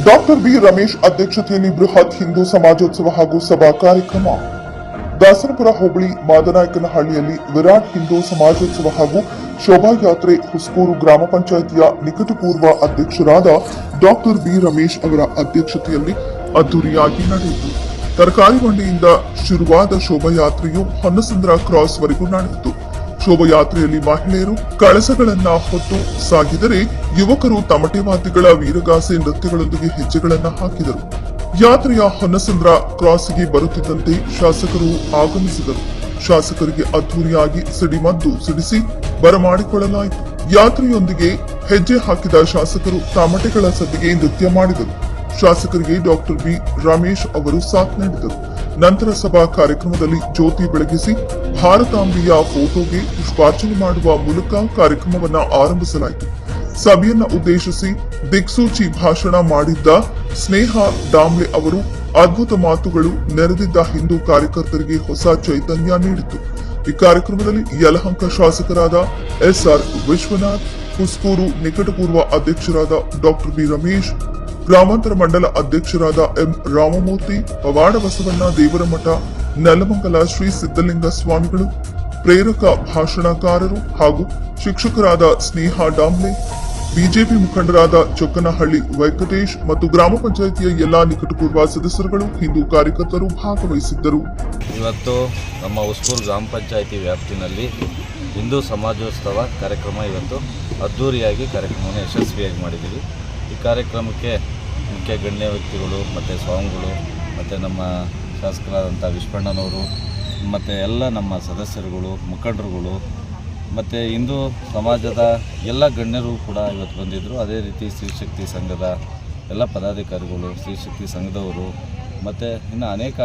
Doctor B Ramesh ಅಧ್ಯಕ್ಷತೆಯಲ್ಲಿ ಬೃಹತ್ ಹಿಂದೂ ಸಮಾಜೋತ್ಸವ ಹಾಗೂ ಸಭಾ ಕಾರ್ಯಕ್ರಮ. ದಾಸನಪುರ ಹೋಬಳಿ ಮಾದನಾಯಕನಹಳ್ಳಿಯಲ್ಲಿ ವಿರಾಟ್ ಹಿಂದೂ ಸಮಾಜೋತ್ಸವ ಹಾಗೂ ಶೋಭಾಯಾತ್ರೆ ಹುಸ್ಕೂರು ಗ್ರಾಮ ಪಂಚಾಯಿತಿಯ ನಿಕಟಪೂರ್ವ ಅಧ್ಯಕ್ಷರಾದ ಡಾಕ್ಟರ್ ಬಿ ರಮೇಶ್ ಅವರ ಅಧ್ಯಕ್ಷತೆಯಲ್ಲಿ ಅದ್ದೂರಿಯಾಗಿ ನಡೆಯಿತು. ತರಕಾರಿ ಮಂಡಿಯಿಂದ ಶುರುವಾದ ಶೋಭಾಯಾತ್ರೆಯು ಹೊನ್ನಸಂದ್ರ ಕ್ರಾಸ್ ವರೆಗೂ ನಡೆಯಿತು. ಶೋಭಾಯಾತ್ರೆಯಲ್ಲಿ ಮಹಿಳೆಯರು ಕಳಸಗಳನ್ನ ಹೊತ್ತು ಸಾಗಿದರೆ, ಯುವಕರು ತಮಟೆ ವಾದ್ಯಗಳ ವೀರಗಾಸೆ ನೃತ್ಯಗಳೊಂದಿಗೆ ಹೆಜ್ಜೆಗಳನ್ನ ಹಾಕಿದರು. ಯಾತ್ರೆಯ ಹೊನ್ನಸಂದ್ರ ಕ್ರಾಸ್ಗೆ ಬರುತ್ತಿದ್ದಂತೆ ಶಾಸಕರು ಆಗಮಿಸಿದರು. ಶಾಸಕರಿಗೆ ಅದ್ದೂರಿಯಾಗಿ ಸಿಡಿಮದ್ದು ಸಿಡಿಸಿ ಬರಮಾಡಿಕೊಳ್ಳಲಾಯಿತು. ಯಾತ್ರೆಯೊಂದಿಗೆ ಹೆಜ್ಜೆ ಹಾಕಿದ ಶಾಸಕರು ತಮಟೆಗಳ ಸದ್ದಿಗೆ ನೃತ್ಯ ಮಾಡಿದರು. ಶಾಸಕರಿಗೆ ಡಾಕ್ಟರ್ ಬಿ ರಮೇಶ್ ಅವರು ಸಾಥ್ ನೀಡಿದರು. ನಂತರ ಸಭಾ ಕಾರ್ಯಕ್ರಮದಲ್ಲಿ ಜ್ಯೋತಿ ಬೆಳಗಿಸಿ ಭಾರತಾಂಬೆಯ ಫೋಟೋಗೆ ಪುಷ್ಪಾರ್ಚನೆ ಮಾಡುವ ಮೂಲಕ ಕಾರ್ಯಕ್ರಮವನ್ನು ಆರಂಭಿಸಲಾಯಿತು. ಸಭೆಯನ್ನ ಉದ್ದೇಶಿಸಿ ದಿಕ್ಸೂಚಿ ಭಾಷಣ ಮಾಡಿದ್ದ ಸ್ನೇಹ ಡಾಮ್ಲೆ ಅವರು ಅದ್ಭುತ ಮಾತುಗಳು ನೆರೆದಿದ್ದ ಹಿಂದೂ ಕಾರ್ಯಕರ್ತರಿಗೆ ಹೊಸ ಚೈತನ್ಯ ನೀಡಿತು. ಈ ಕಾರ್ಯಕ್ರಮದಲ್ಲಿ ಯಲಹಂಕ ಶಾಸಕರಾದ ಎಸ್ಆರ್ ವಿಶ್ವನಾಥ್, ಹುಸ್ಕೂರು ನಿಕಟಪೂರ್ವ ಅಧ್ಯಕ್ಷರಾದ ಡಾಕ್ಟರ್ ಬಿ ರಮೇಶ್, ಗ್ರಾಮಾಂತರ ಮಂಡಲ ಅಧ್ಯಕ್ಷರಾದ ಎಂ ರಾಮಮೂರ್ತಿ, ಪವಾಡ ಬಸವಣ್ಣ ದೇವರಮಠ, ನೆಲಮಂಗಲ ಶ್ರೀ ಸಿದ್ದಲಿಂಗ ಸ್ವಾಮಿಗಳು, ಪ್ರೇರಕ ಭಾಷಣಕಾರರು ಹಾಗೂ ಶಿಕ್ಷಕರಾದ ಸ್ನೇಹ ಡಾಮ್ಲೆ, ಬಿಜೆಪಿ ಮುಖಂಡರಾದ ಚೊಕ್ಕನಹಳ್ಳಿ ವೆಂಕಟೇಶ್ ಮತ್ತು ಗ್ರಾಮ ಪಂಚಾಯಿತಿಯ ಎಲ್ಲಾ ನಿಕಟಪೂರ್ವ ಸದಸ್ಯರುಗಳು, ಹಿಂದೂ ಕಾರ್ಯಕರ್ತರು ಭಾಗವಹಿಸಿದ್ದರು. ಇವತ್ತು ನಮ್ಮ ಹುಸ್ಕೂರು ಗ್ರಾಮ ಪಂಚಾಯಿತಿ ವ್ಯಾಪ್ತಿನಲ್ಲಿ ಹಿಂದೂ ಸಮಾಜೋತ್ಸವ ಕಾರ್ಯಕ್ರಮ ಇವತ್ತು ಅದ್ದೂರಿಯಾಗಿ ಕಾರ್ಯಕ್ರಮವನ್ನು ಯಶಸ್ವಿಯಾಗಿ ಮಾಡಿದ್ದೀವಿ. ಈ ಕಾರ್ಯಕ್ರಮಕ್ಕೆ ಮುಖ್ಯ ಗಣ್ಯ ವ್ಯಕ್ತಿಗಳು ಮತ್ತು ಸ್ವಾಮಿಗಳು ಮತ್ತು ನಮ್ಮ ಶಾಸಕರಾದಂಥ ವಿಶ್ವಣ್ಣನವರು ಮತ್ತು ಎಲ್ಲ ನಮ್ಮ ಸದಸ್ಯರುಗಳು, ಮುಖಂಡರುಗಳು ಮತ್ತು ಹಿಂದೂ ಸಮಾಜದ ಎಲ್ಲ ಗಣ್ಯರು ಕೂಡ ಇವತ್ತು ಬಂದಿದ್ದರು. ಅದೇ ರೀತಿ ಸ್ತ್ರೀಶಕ್ತಿ ಸಂಘದ ಎಲ್ಲ ಪದಾಧಿಕಾರಿಗಳು, ಸ್ತ್ರೀಶಕ್ತಿ ಸಂಘದವರು ಮತ್ತು ಇನ್ನು ಅನೇಕ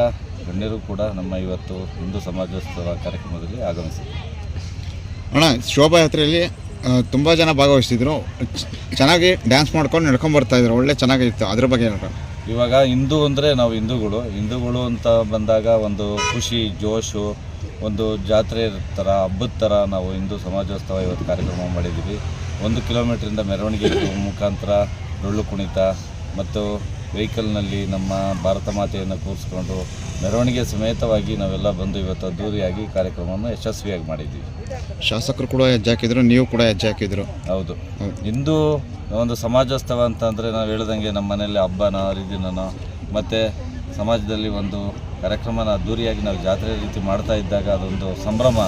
ಗಣ್ಯರು ಕೂಡ ನಮ್ಮ ಇವತ್ತು ಹಿಂದೂ ಸಮಾಜೋತ್ಸವ ಕಾರ್ಯಕ್ರಮದಲ್ಲಿ ಆಗಮಿಸಿದರು. ಅಣ್ಣ, ಶೋಭಾಯಾತ್ರೆಯಲ್ಲಿ ತುಂಬ ಜನ ಭಾಗವಹಿಸಿದ್ರು. ಚೆನ್ನಾಗಿ ಡ್ಯಾನ್ಸ್ ಮಾಡ್ಕೊಂಡು ನಡ್ಕೊಂಡು ಬರ್ತಾಯಿದ್ರು. ಒಳ್ಳೆ ಚೆನ್ನಾಗಿತ್ತು. ಅದ್ರ ಬಗ್ಗೆ ಏನು? ಇವಾಗ ಹಿಂದೂ ಅಂದರೆ ನಾವು ಹಿಂದೂಗಳು ಅಂತ ಬಂದಾಗ ಒಂದು ಖುಷಿ, ಜೋಶು, ಒಂದು ಜಾತ್ರೆ ಥರ, ಹಬ್ಬದ ಥರ ನಾವು ಹಿಂದೂ ಸಮಾಜೋತ್ಸವ ಇವತ್ತು ಕಾರ್ಯಕ್ರಮ ಮಾಡಿದ್ದೀವಿ. 1 ಕಿಲೋಮೀಟ್ರಿಂದ ಮೆರವಣಿಗೆ ಮುಖಾಂತರ ಡೊಳ್ಳು ಕುಣಿತ ಮತ್ತು ವೆಹಿಕಲ್ನಲ್ಲಿ ನಮ್ಮ ಭಾರತ ಮಾತೆಯನ್ನು ಕೂರಿಸ್ಕೊಂಡು ಮೆರವಣಿಗೆ ಸಮೇತವಾಗಿ ನಾವೆಲ್ಲ ಬಂದು ಇವತ್ತು ಅದ್ದೂರಿಯಾಗಿ ಕಾರ್ಯಕ್ರಮವನ್ನು ಯಶಸ್ವಿಯಾಗಿ ಮಾಡಿದ್ದೀವಿ. ಶಾಸಕರು ಕೂಡ ಹೆಜ್ಜೆ ಹಾಕಿದ್ರು, ನೀವು ಕೂಡ ಹೆಜ್ಜೆ ಹಾಕಿದ್ರು. ಹೌದು. ಹಿಂದೂ ಒಂದು ಸಮಾಜೋತ್ಸವ ಅಂತಂದರೆ ನಾವು ಹೇಳ್ದಂಗೆ ನಮ್ಮ ಮನೆಯಲ್ಲಿ ಹಬ್ಬನ ಹರಿದಿನನೋ ಮತ್ತು ಸಮಾಜದಲ್ಲಿ ಒಂದು ಕಾರ್ಯಕ್ರಮನ ಅದ್ದೂರಿಯಾಗಿ ನಾವು ಜಾತ್ರೆ ರೀತಿ ಮಾಡ್ತಾ ಇದ್ದಾಗ ಅದೊಂದು ಸಂಭ್ರಮ.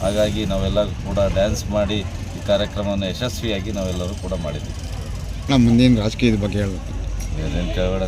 ಹಾಗಾಗಿ ನಾವೆಲ್ಲ ಕೂಡ ಡ್ಯಾನ್ಸ್ ಮಾಡಿ ಈ ಕಾರ್ಯಕ್ರಮವನ್ನು ಯಶಸ್ವಿಯಾಗಿ ನಾವೆಲ್ಲರೂ ಕೂಡ ಮಾಡಿದ್ದೀವಿ. ಮುಂದಿನ ರಾಜಕೀಯದ ಬಗ್ಗೆ ಹೇಳಬೇಕು. ಏನೇನು ಕೇಳಬೇಡ.